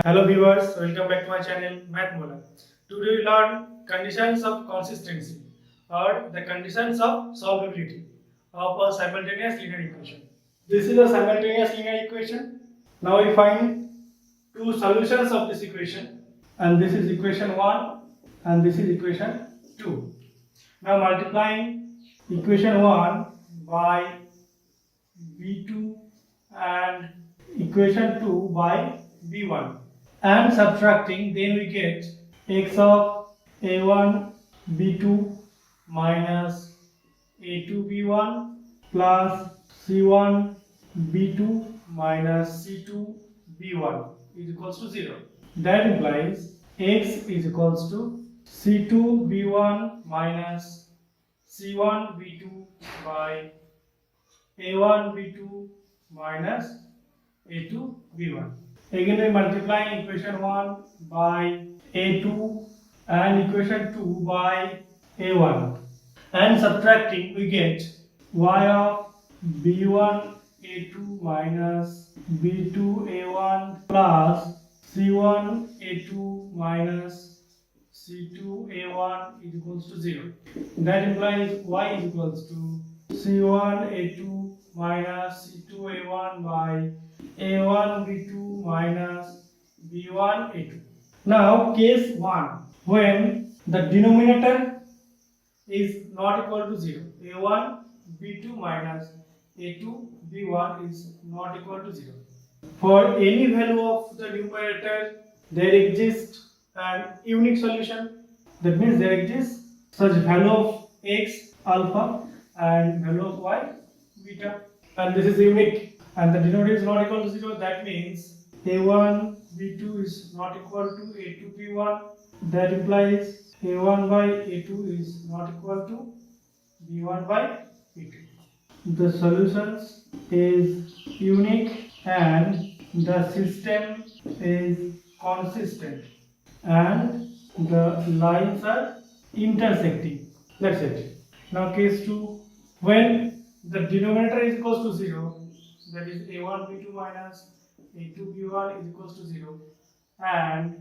Hello viewers, welcome back to my channel Mathmola. Today we learn conditions of consistency or the conditions of solvability of a simultaneous linear equation. This is a simultaneous linear equation. Now we find two solutions of this equation, and this is equation 1 and this is equation 2. Now multiplying equation 1 by v2 and equation 2 by v1 and subtracting, then we get x of a1 b2 minus a2 b1 plus c1 b2 minus c2 b1 is equals to 0. That implies x is equals to c2 b1 minus c1 b2 by a1 b2 minus a2 b1. Again we multiply equation 1 by a2 and equation 2 by a1 and subtracting, we get y of b1 a2 minus b2 a1 plus c1 a2 minus c2 a1 is equals to 0. That implies y is equals to c1 a2 minus c2 a1 by a1 b2 minus b1 a2. Now case 1, when the denominator is not equal to 0, a1 b2 minus a2 b1 is not equal to 0. For any value of the numerator, there exists an unique solution. That means there exists such value of x alpha and value of y beta, and this is unique, and the denominator is not equal to 0. That means a1 b2 is not equal to a2 b1. That implies a1 by a2 is not equal to b1 by b2. The solutions is unique and the system is consistent and the lines are intersecting. That's it. Now case 2, when the denominator is equals to 0, that is a1 b2 minus a2 b1 is equals to 0, and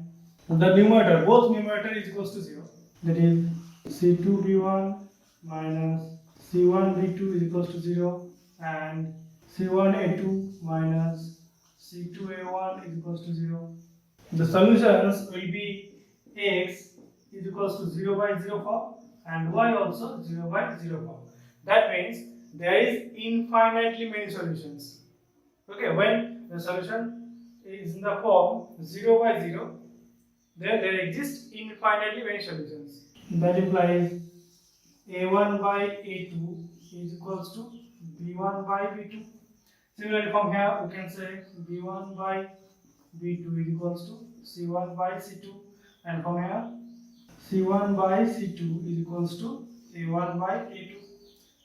the numerator, both numerator is equals to 0, that is c2 b1 minus c1 b2 is equals to 0 and c1 a2 minus c2 a1 is equals to 0. The solutions will be x is equals to 0 by 0 form and y also 0 by 0 form. That means there is infinitely many solutions. Okay, when the solution is in the form 0 by 0, there exist infinitely many solutions. That implies a1 by a2 is equals to b1 by b2. Similarly, from here we can say b1 by b2 is equals to c1 by c2, and from here c1 by c2 is equals to a1 by a2.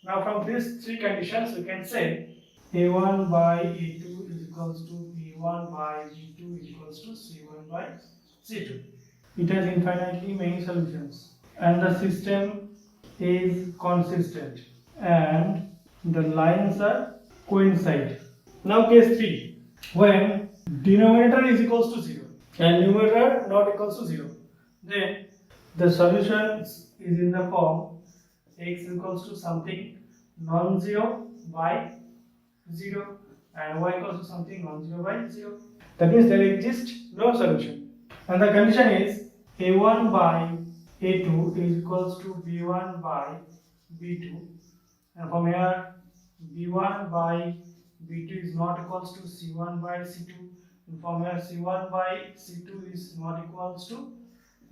Now from these three conditions we can say a1 by a2 is equals to b1 by b2 is equals to c1 by c2. It has infinitely many solutions and the system is consistent and the lines are coincide. Now case 3, when denominator is equals to 0 and numerator not equals to 0, then the solution is in the form x equals to something non-zero by 0 and y equals to something non-zero by 0. That means there exists no solution. And the condition is a1 by a2 is equals to b1 by b2, and from here b1 by b2 is not equals to c1 by c2, and from here c1 by c2 is not equals to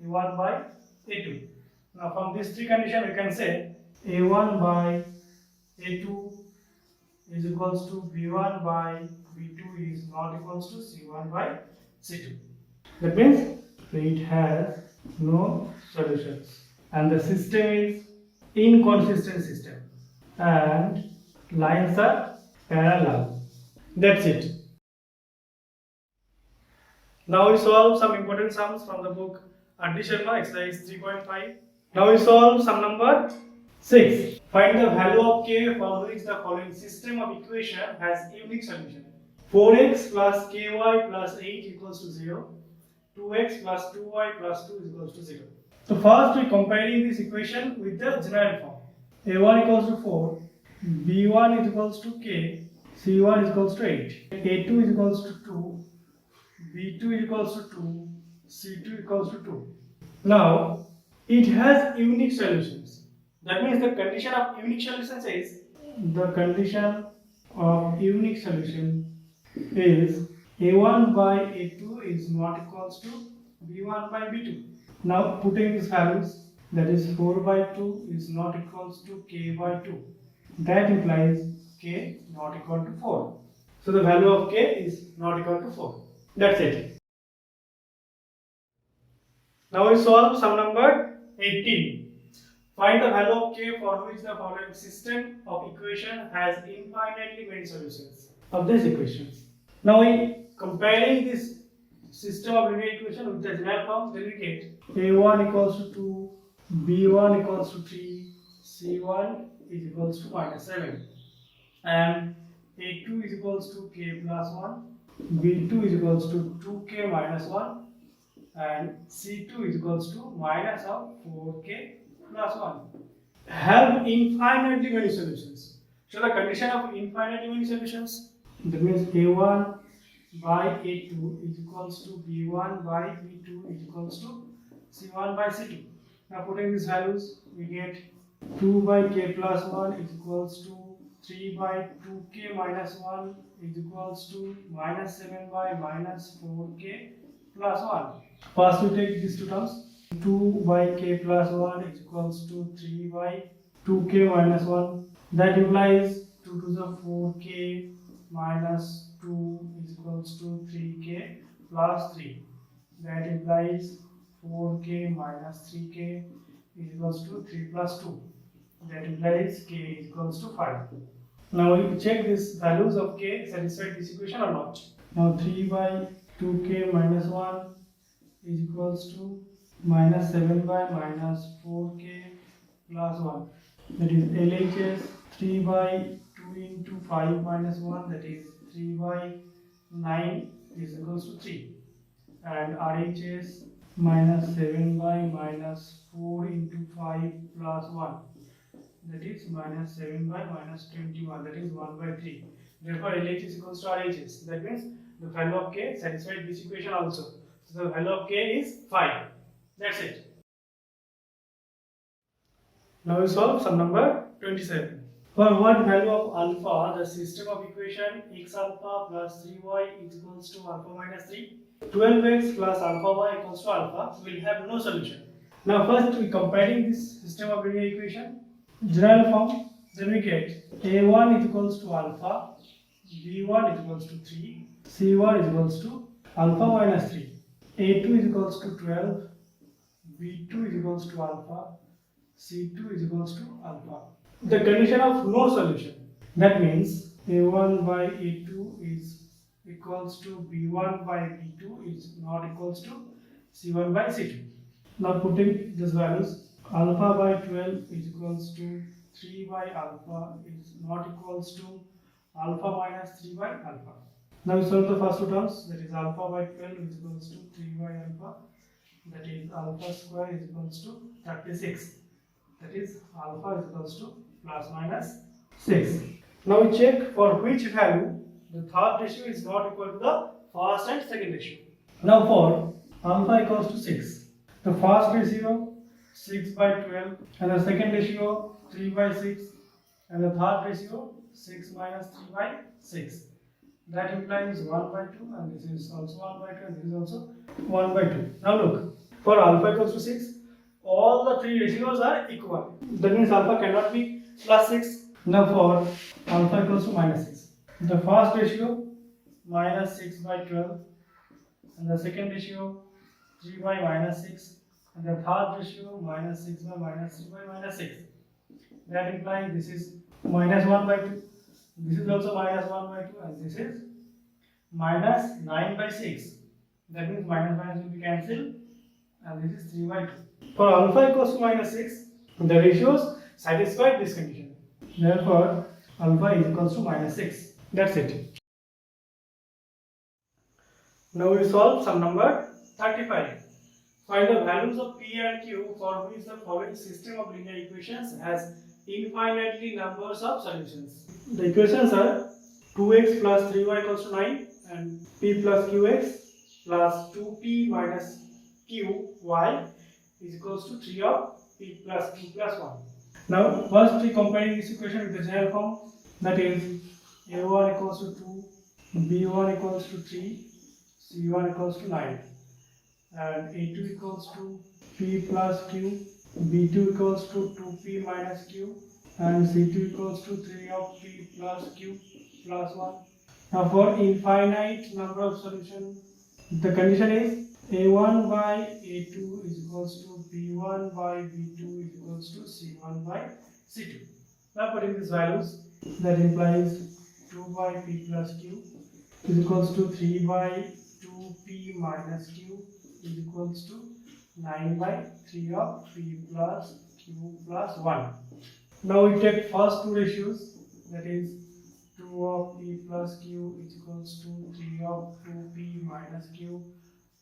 a1 by a2. Now from these three conditions we can say a1 by a2 is equals to b1 by b2 is not equals to c1 by c2. That means it has no solutions and the system is inconsistent system and lines are parallel. That's it. Now we solve some important sums from the book R.D. Sharma, exercise 3.5. Now we solve sum number 6. Find the value of k for which the following system of equation has unique solution. 4x plus ky plus 8 equals to 0. 2x plus 2y plus 2 is equals to 0. So first we comparing this equation with the general form. A1 equals to 4, B1 is equals to k, C1 is equals to 8, A2 is equals to 2, B2 is equals to 2, C2 equals to 2. Now it has unique solutions. That means the condition of unique solution says the condition of unique solution is A1 by A2 is not equals to B1 by B2. Now putting these values, that is 4 by 2 is not equals to k by 2. That implies k not equal to 4. So the value of k is not equal to 4. That's it. Now we solve sum number 18. Find the value of k for which the following system of equation has infinitely many solutions of this equation. Now we comparing this system of linear equation with the general form, then we get a1 equals to 2, b1 equals to 3, c1 is equals to minus 7, and a2 is equals to k plus 1, b2 is equals to 2k minus 1, and c2 is equals to minus of 4k plus 1. Have infinitely many solutions. So the condition of infinitely many solutions, that means a1 by a2 is equals to b1 by b2 is equals to c1 by c2. Now putting these values, we get 2 by k plus 1 is equals to 3 by 2k minus 1 is equals to minus 7 by minus 4k plus 1. First we take these two terms. 2 by k plus 1 is equals to 3 by 2k minus 1. That implies 2 to the 4k minus 2 is equals to 3k plus 3. That implies 4k minus 3k is equals to 3 plus 2. That implies k is equals to 5. Now we check these values of k satisfy this equation or not. Now 3 by 2k minus 1 is equals to minus 7 by minus 4k plus 1. That is LHS 3 by 2 into 5 minus 1, that is 3 by 9 is equals to 3. And RHS minus 7 by minus 4 into 5 plus 1, that is minus 7 by minus 21, that is 1 by 3. Therefore LHS is equals to RHS. That means the value of k satisfies this equation also. So the value of k is 5. That's it. Now we solve sum number 27. For what value of alpha, the system of equation x alpha plus 3y is equals to alpha minus 3, 12x plus alpha y equals to alpha will have no solution. Now first we comparing this system of linear equation, general form, then we get a1 is equals to alpha, b1 is equals to 3, c1 is equals to alpha minus 3, a2 is equals to 12, b2 is equals to alpha, c2 is equals to alpha. The condition of no solution, that means a1 by a2 is equals to b1 by b2 is not equals to c1 by c2. Now putting these values, alpha by 12 is equals to 3 by alpha is not equals to alpha minus 3 by alpha. Now we solve the first two terms, that is alpha by 12 is equals to 3 by alpha, that is alpha square is equals to 36, that is alpha is equals to plus minus 6. Now we check for which value the third ratio is not equal to the first and second ratio. Now for alpha equals to 6, the first ratio 6 by 12 and the second ratio 3 by 6 and the third ratio 6 minus 3 by 6. That implies 1 by 2 and this is also 1 by 2 and this is also 1 by 2. Now look, for alpha equals to 6, all the three ratios are equal. That means alpha cannot be plus 6. Now for alpha equals to minus 6, the first ratio minus 6 by 12 and the second ratio 3 by minus 6 and the third ratio minus 6 by minus 3 by minus 6. That implies this is minus 1 by 2, this is also minus 1 by 2 and this is minus 9 by 6. That means minus minus will be cancelled and this is 3 by 2. For alpha equals to minus 6, the ratios satisfy this condition. Therefore, alpha is equals to minus 6. That's it. Now we solve sum number 35. Find the values of P and Q for which the following system of linear equations has infinitely numbers of solutions. The equations are 2x plus 3y equals to 9 and P plus Qx plus 2P minus Qy is equals to 3 of P plus Q plus 1. Now first we comparing this equation with the general form, that is A1 equals to 2, B1 equals to 3, C1 equals to 9 and A2 equals to P plus Q, B2 equals to 2P minus Q and C2 equals to 3 of P plus Q plus 1. Now for infinite number of solutions, the condition is A1 by A2 is equals to B1 by B2 is equals to C1 by C2. Now putting these values, that implies 2 by P plus Q is equals to 3 by 2P minus Q is equals to 9 by 3 of P plus Q plus 1. Now we take first two ratios, that is 2 of P plus Q is equals to 3 of 2P minus Q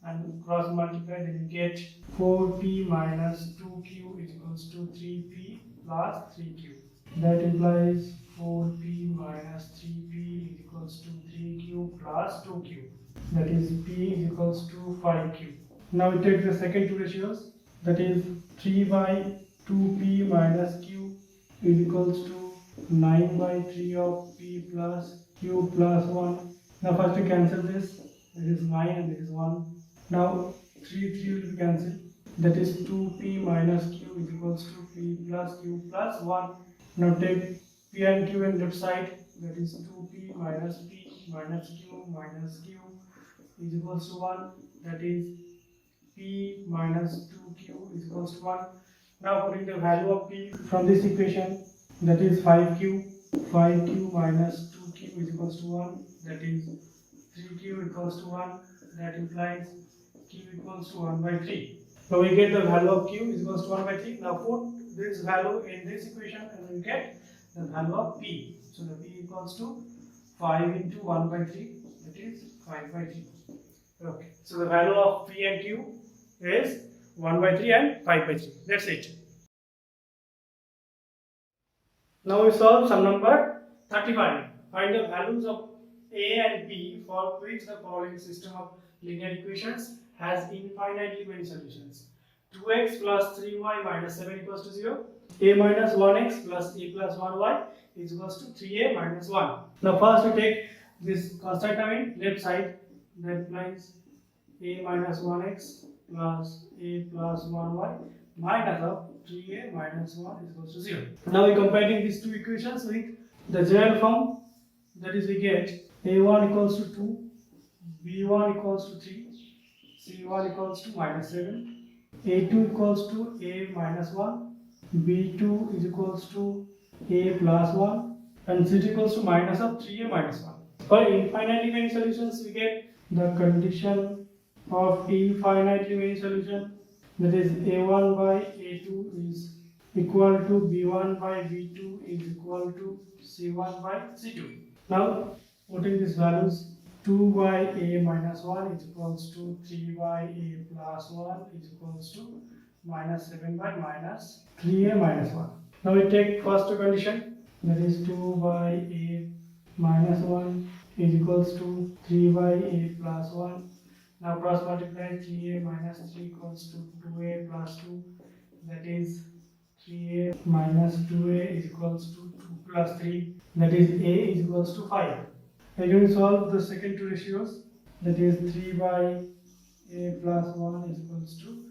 and cross multiply, then you get 4P minus 2Q is equals to 3P plus 3Q. That implies 4P minus 3P is equals to 3Q plus 2Q. That is P is equals to 5Q. Now we take the second two ratios, that is 3 by 2P minus Q is equals to 9 by 3 of P plus Q plus 1. Now first we cancel this, it is 9 and it is 1. Now 3 will be cancelled, that is 2P minus Q is equals to P plus Q plus 1. Now take P and Q in left side, that is 2P minus P minus Q is equals to 1, that is P minus 2Q is equals to 1. Now putting the value of P from this equation, that is 5Q minus 2Q is equals to 1, that is 3Q equals to 1, that implies Q equals to 1 by 3. So we get the value of Q is equals to 1 by 3. Now put this value in this equation and we get the value of P. So the P equals to 5 into 1 by 3, that is 5 by 3. Okay, so the value of P and Q is 1 by 3 and 5 by 3. That's it. Now we solve sum number 35. Find the values of A and B for which the following system of linear equations has infinitely many solutions. 2x plus 3y minus 7 equals to 0. A minus 1x plus a plus 1y is equals to 3a minus 1. Now first we take this constant term in left side, that implies a minus 1x plus a plus 1y minus of 3a minus 1 is equals to 0. Now we comparing these two equations with the general form, that is we get a1 equals to 2, b1 equals to 3, c1 equals to minus 7, a2 equals to a minus 1, b2 is equals to a plus 1 and c2 equals to minus of 3a minus 1. For infinitely many solutions we get the condition of infinitely many solution, that is a1 by a2 is equal to b1 by b2 is equal to c1 by c2. Now putting these values, 2 by a minus 1 is equals to 3 by a plus 1 is equals to minus 7 by minus 3a minus 1. Now we take first condition, that is 2 by a minus 1 is equals to 3 by a plus 1. Now cross multiply, 3a minus 3 equals to 2a plus 2, that is 3a minus 2a is equals to 2 plus 3, that is a is equals to 5. Again solve the second two ratios, that is 3 by a plus 1 is equals to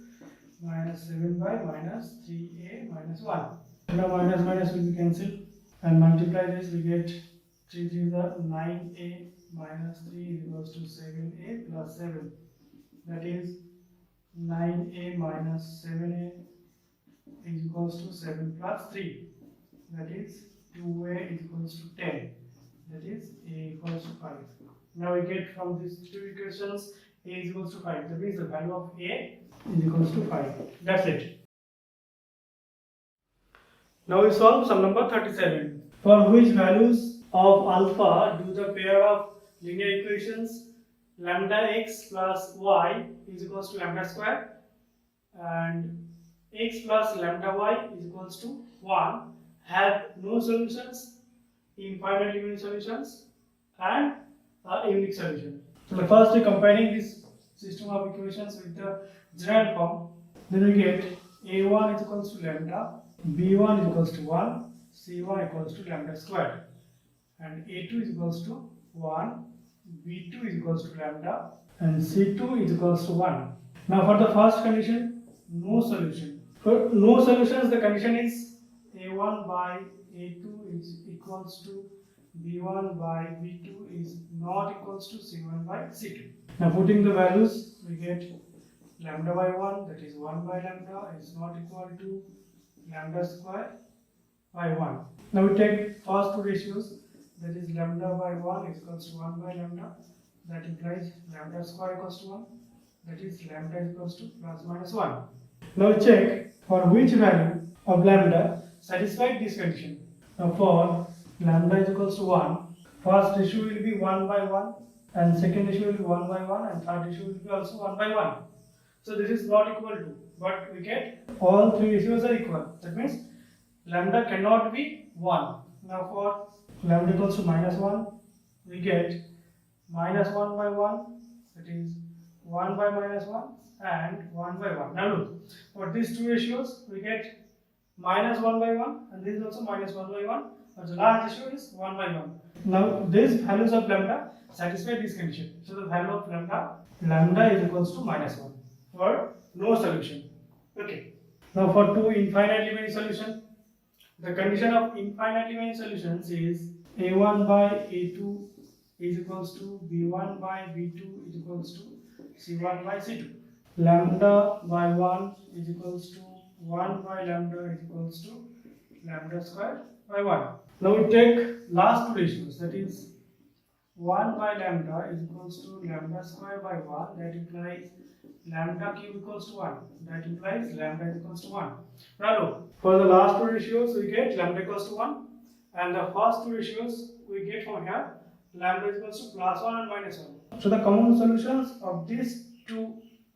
minus 7 by minus 3a minus 1. Now minus minus will be cancelled and multiply this, we get 3 3 is 9a minus 3 is equals to 7a plus 7, that is 9a minus 7a is equals to 7 plus 3, that is 2a is equals to 10, that is a equals to 5. Now we get from these two equations a is equals to 5, that means the value of a is equals to 5. That's it. Now we solve sum number 37. For which values of alpha do the pair of linear equations lambda x plus y is equals to lambda square, and x plus lambda y is equals to 1 have no solutions, infinite remaining solutions, and a unique solution. So the first, combining this system of equations with the general form, then we get a1 is equals to lambda, b1 is equals to 1, c1 equals to lambda squared, and a2 is equals to 1, b2 is equals to lambda, and c2 is equals to 1. Now for the first condition, no solution. For no solutions, the condition is a1 by a2 is equals to b1 by b2 is not equals to c1 by c2. Now putting the values, we get lambda by 1, that is 1 by lambda, is not equal to lambda square by 1. Now we take first two ratios, that is lambda by 1 is equals to 1 by lambda, that implies lambda square equals to 1, that is lambda is equals to plus minus 1. Now we check for which value of lambda satisfied this condition. Now for lambda is equals to 1, first ratio will be 1 by 1, and second ratio will be 1 by 1, and third ratio will be also 1 by 1. So this is not equal to, but we get all three ratios are equal. That means lambda cannot be 1. Now for lambda equals to minus 1, we get minus 1 by 1, that is 1 by minus 1 and 1 by 1. Now look, for these two ratios, we get minus 1 by 1, and this is also minus 1 by 1, but the last ratio is 1 by 1. Now these values of lambda satisfy this condition. So the value of lambda is equals to minus 1 for no solution. Okay. Now for two infinitely many solution, the condition of infinitely many solutions is a1 by a2 is equals to b1 by b2 is equals to c1 by c2. Lambda by 1 is equals to 1 by lambda is equals to lambda square by 1. Now we take last two ratios, that is 1 by lambda is equals to lambda square by 1, that implies lambda cube equals to 1, that implies lambda is equals to 1. Now look, for the last two ratios we get lambda equals to 1, and the first two ratios we get from here lambda is equals to plus 1 and minus 1. So the common solutions of these two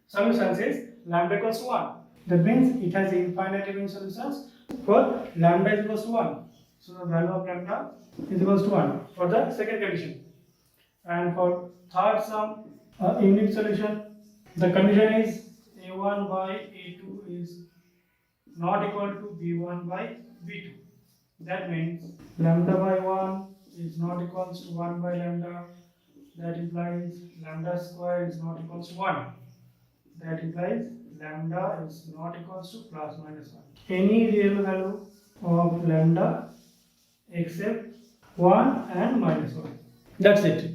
solutions is lambda equals to 1. That means it has infinite remaining solutions for lambda is equals to 1. So the value of lambda is equals to 1 for the second condition. And for third sum, unique solution, the condition is a1 by a2 is not equal to b1 by b2. That means lambda by 1 is not equals to 1 by lambda. That implies lambda square is not equals to 1. That implies lambda is not equals to plus minus 1. Any real value of lambda except 1 and minus 1. That's it.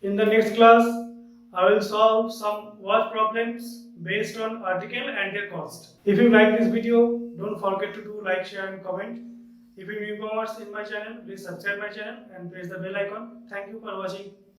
In the next class, I will solve some word problems based on article and their cost. If you like this video, don't forget to do like, share and comment. If you are newcomers in my channel, please subscribe my channel and press the bell icon. Thank you for watching.